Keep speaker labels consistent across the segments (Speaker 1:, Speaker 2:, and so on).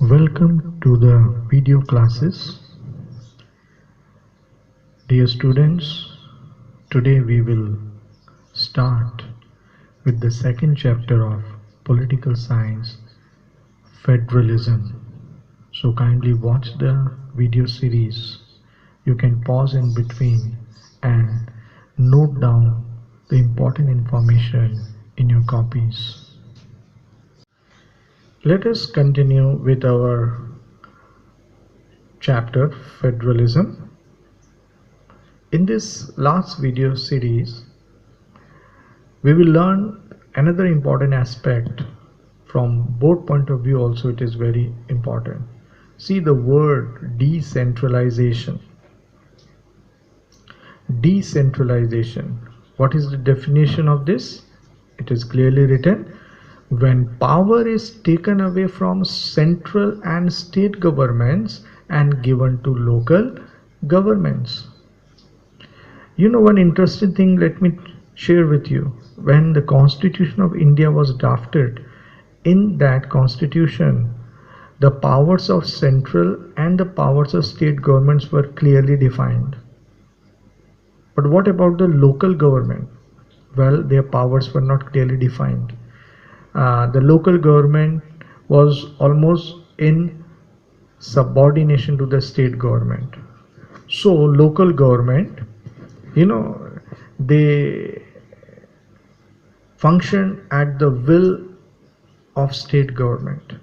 Speaker 1: Welcome to the video classes. Dear students, today we will start with the second chapter of Political Science, Federalism. So kindly watch the video series. You can pause in between and note down the important information in your copies. Let us continue with our chapter Federalism. In this last video series, we will learn another important aspect. From both point of view also it is very important. See the word decentralization. Decentralization. What is the definition of this? It is clearly written: when power is taken away from central and state governments and given to local governments. You know, one interesting thing, let me share with you. When the Constitution of India was drafted, in that Constitution, the powers of central and the powers of state governments were clearly defined. But what about the local government? Well, their powers were not clearly defined. The local government was almost in subordination to the state government. So local government, they function at the will of state government.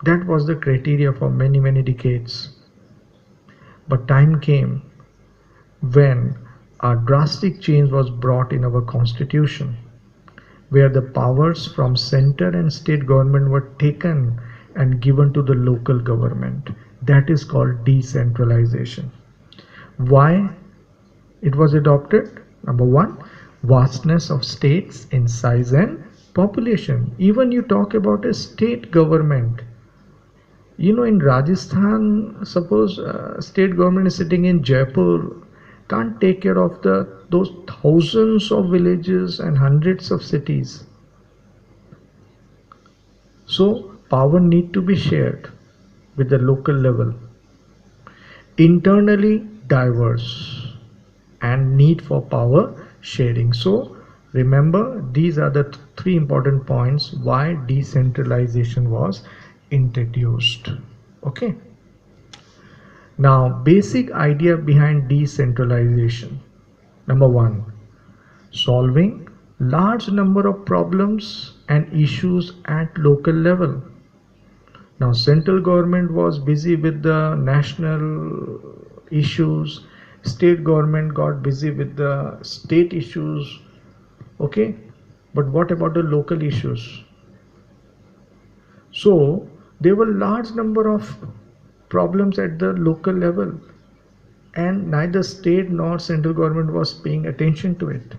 Speaker 1: That was the criteria for many decades. But time came when a drastic change was brought in our constitution, where the powers from center and state government were taken and given to the local government. That is called decentralization. Why it was adopted? Number one, vastness of states in size and population. Even you talk about a state government. In Rajasthan, suppose state government is sitting in Jaipur, can't take care of those thousands of villages and hundreds of cities. So power need to be shared with the local level. Internally diverse and need for power sharing. So remember, these are the three important points why decentralization was introduced. Okay. Now, basic idea behind decentralization. Number one, solving large number of problems and issues at local level. Now, central government was busy with the national issues, state government got busy with the state issues. Okay, but what about the local issues? So there were large number of problems at the local level, and neither state nor central government was paying attention to it.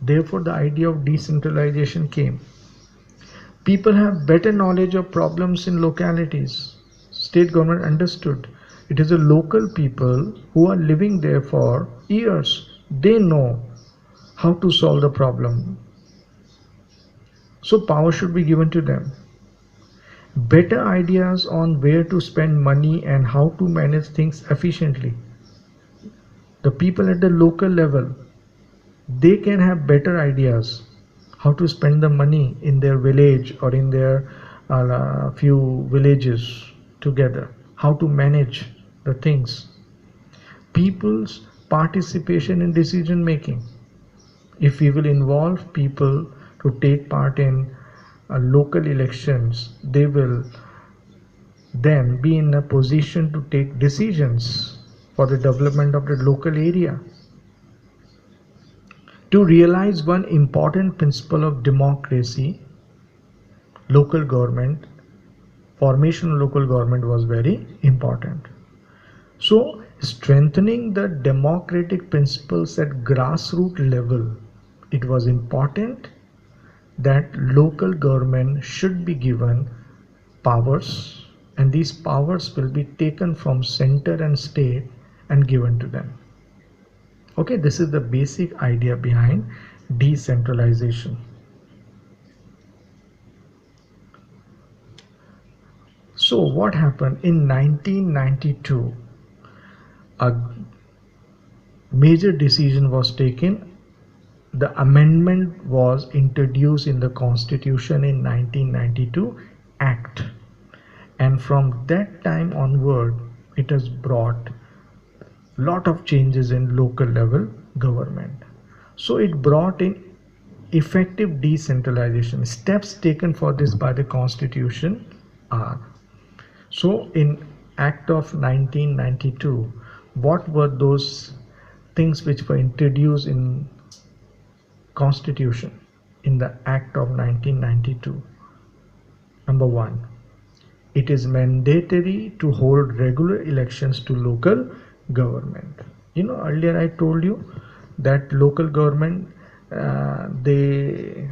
Speaker 1: Therefore the idea of decentralization came. People have better knowledge of problems in localities. State government understood it is the local people who are living there for years. They know how to solve the problem. So power should be given to them. Better ideas on where to spend money and how to manage things efficiently. The people at the local level, they can have better ideas how to spend the money in their village or in their few villages together, how to manage the things. People's participation in decision making. If we will involve people to take part in local elections, they will then be in a position to take decisions for the development of the local area. To realize one important principle of democracy, local government, formation of local government was very important. So strengthening the democratic principles at grassroots level, it was important that local government should be given powers, and these powers will be taken from center and state and given to them. Okay, this is the basic idea behind decentralization. So what happened in 1992? A major decision was taken. The amendment was introduced in the Constitution in 1992 Act, and from that time onward it has brought lot of changes in local level government. So it brought in effective decentralization. Steps taken for this by the Constitution are, so in Act of 1992, what were those things which were introduced in Constitution in the Act of 1992? Number one, it is mandatory to hold regular elections to local government. Earlier I told you that local government, they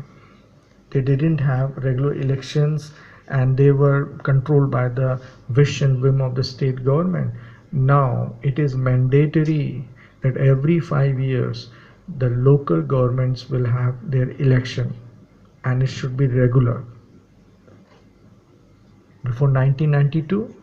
Speaker 1: didn't have regular elections and they were controlled by the wish and whim of the state government. Now it is mandatory that every 5 years the local governments will have their election, and it should be regular. Before 1992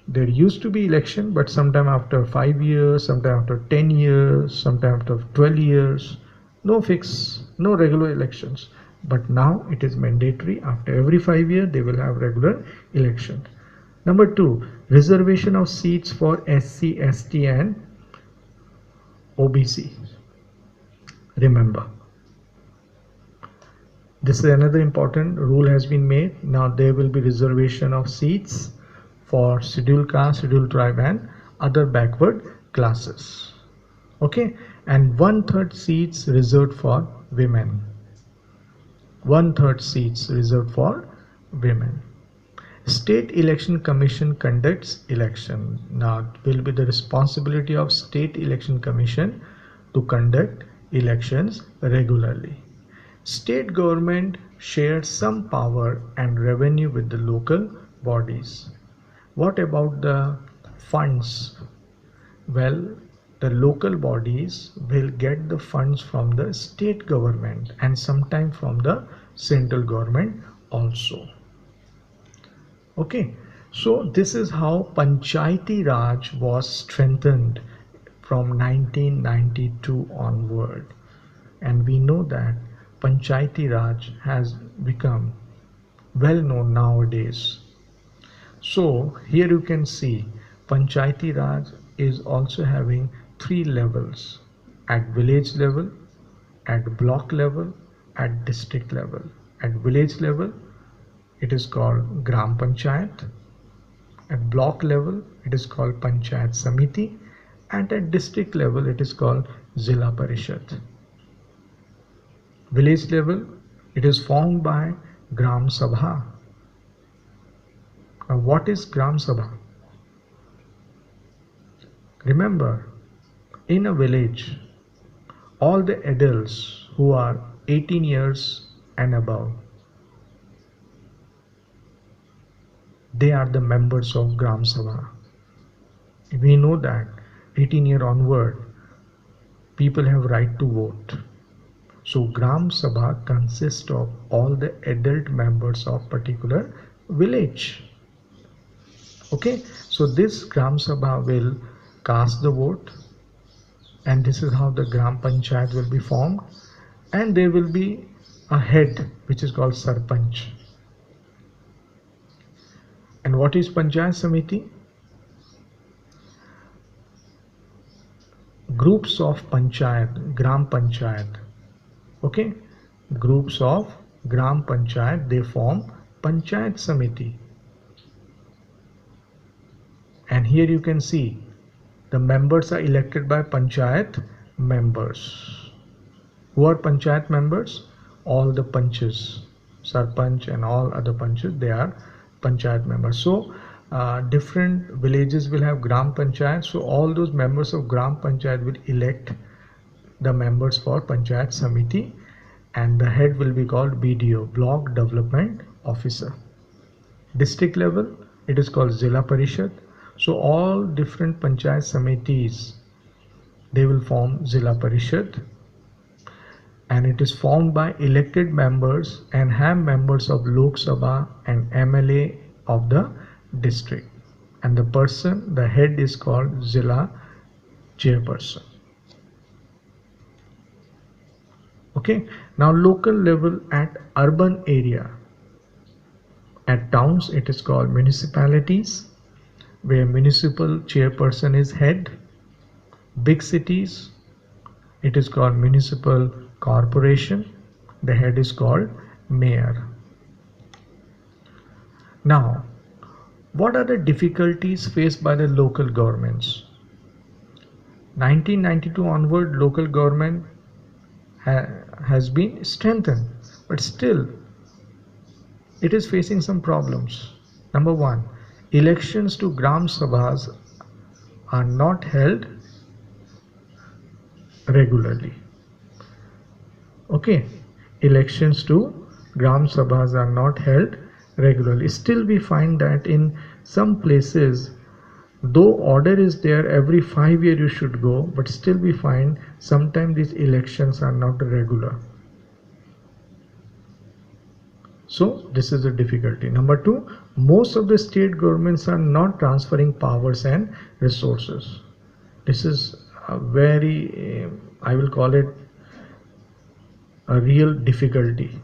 Speaker 1: there used to be election, but sometime after 5 years, sometime after 10 years, sometime after 12 years, no fix, no regular elections. But now it is mandatory. After every 5 years they will have regular election. Number two, reservation of seats for SC, ST and OBC. Remember, this is another important rule has been made. Now there will be reservation of seats for scheduled caste, scheduled tribe and other backward classes. Okay, and 1/3 seats reserved for women. 1/3 seats reserved for women. State Election Commission conducts election. Now it will be the responsibility of State Election Commission to conduct elections regularly. State government shares some power and revenue with the local bodies. What about the funds? Well, the local bodies will get the funds from the state government and sometimes from the central government also. Okay, so this is how Panchayati Raj was strengthened from 1992 onward, and we know that Panchayati Raj has become well known nowadays. So here you can see Panchayati Raj is also having 3 levels: at village level, at block level, at district level. At village level it is called Gram Panchayat, at block level it is called Panchayat Samiti, and at district level it is called Zilla Parishad. Village level it is formed by Gram Sabha. Now what is Gram Sabha? Remember, in a village all the adults who are 18 years and above, they are the members of Gram Sabha. We know that 18 year onward people have right to vote. So Gram Sabha consists of all the adult members of particular village. Okay, so this Gram Sabha will cast the vote, and this is how the Gram Panchayat will be formed, and there will be a head which is called Sarpanch. And what is Panchayat Samiti? Groups of Panchayat, Gram Panchayat. Okay, groups of Gram Panchayat, they form Panchayat Samiti. And here you can see the members are elected by Panchayat members. Who are Panchayat members? All the Panches, Sarpanch and all other Panches, they are Panchayat members. So different villages will have Gram Panchayat. So all those members of Gram Panchayat will elect the members for Panchayat Samiti, and the head will be called BDO, Block Development Officer. District level it is called Zilla Parishad. So all different Panchayat Samitis, they will form Zilla Parishad, and it is formed by elected members and have members of Lok Sabha and MLA of the district, and the head is called Zilla chairperson. Okay, now local level at urban area. At towns it is called municipalities, where municipal chairperson is head. Big cities it is called municipal corporation, the head is called mayor. Now, what are the difficulties faced by the local governments? 1992 onward, local government has been strengthened, but still it is facing some problems. Number one, elections to Gram Sabhas are not held regularly. Okay, elections to Gram Sabhas are not held regularly. Still we find that in some places, though order is there, every 5 years you should go, but still we find sometimes these elections are not regular. So this is a difficulty. Number two, most of the state governments are not transferring powers and resources. This is a very, I will call it a real difficulty.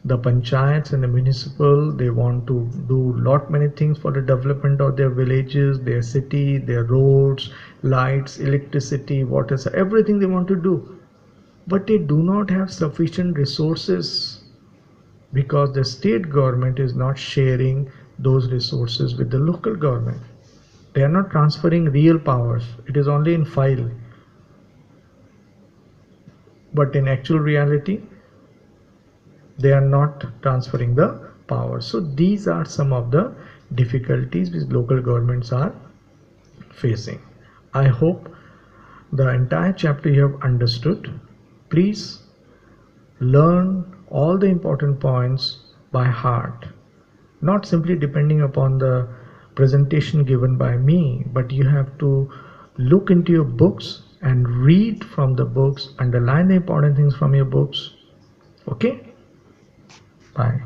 Speaker 1: The panchayats and the municipal, they want to do lot many things for the development of their villages, their city, their roads, lights, electricity, water, everything they want to do. But they do not have sufficient resources because the state government is not sharing those resources with the local government. They are not transferring real powers. It is only in file. But in actual reality, they are not transferring the power. So these are some of the difficulties which local governments are facing. I hope the entire chapter you have understood. Please learn all the important points by heart, not simply depending upon the presentation given by me, but you have to look into your books and read from the books, underline the important things from your books. Okay? Bye.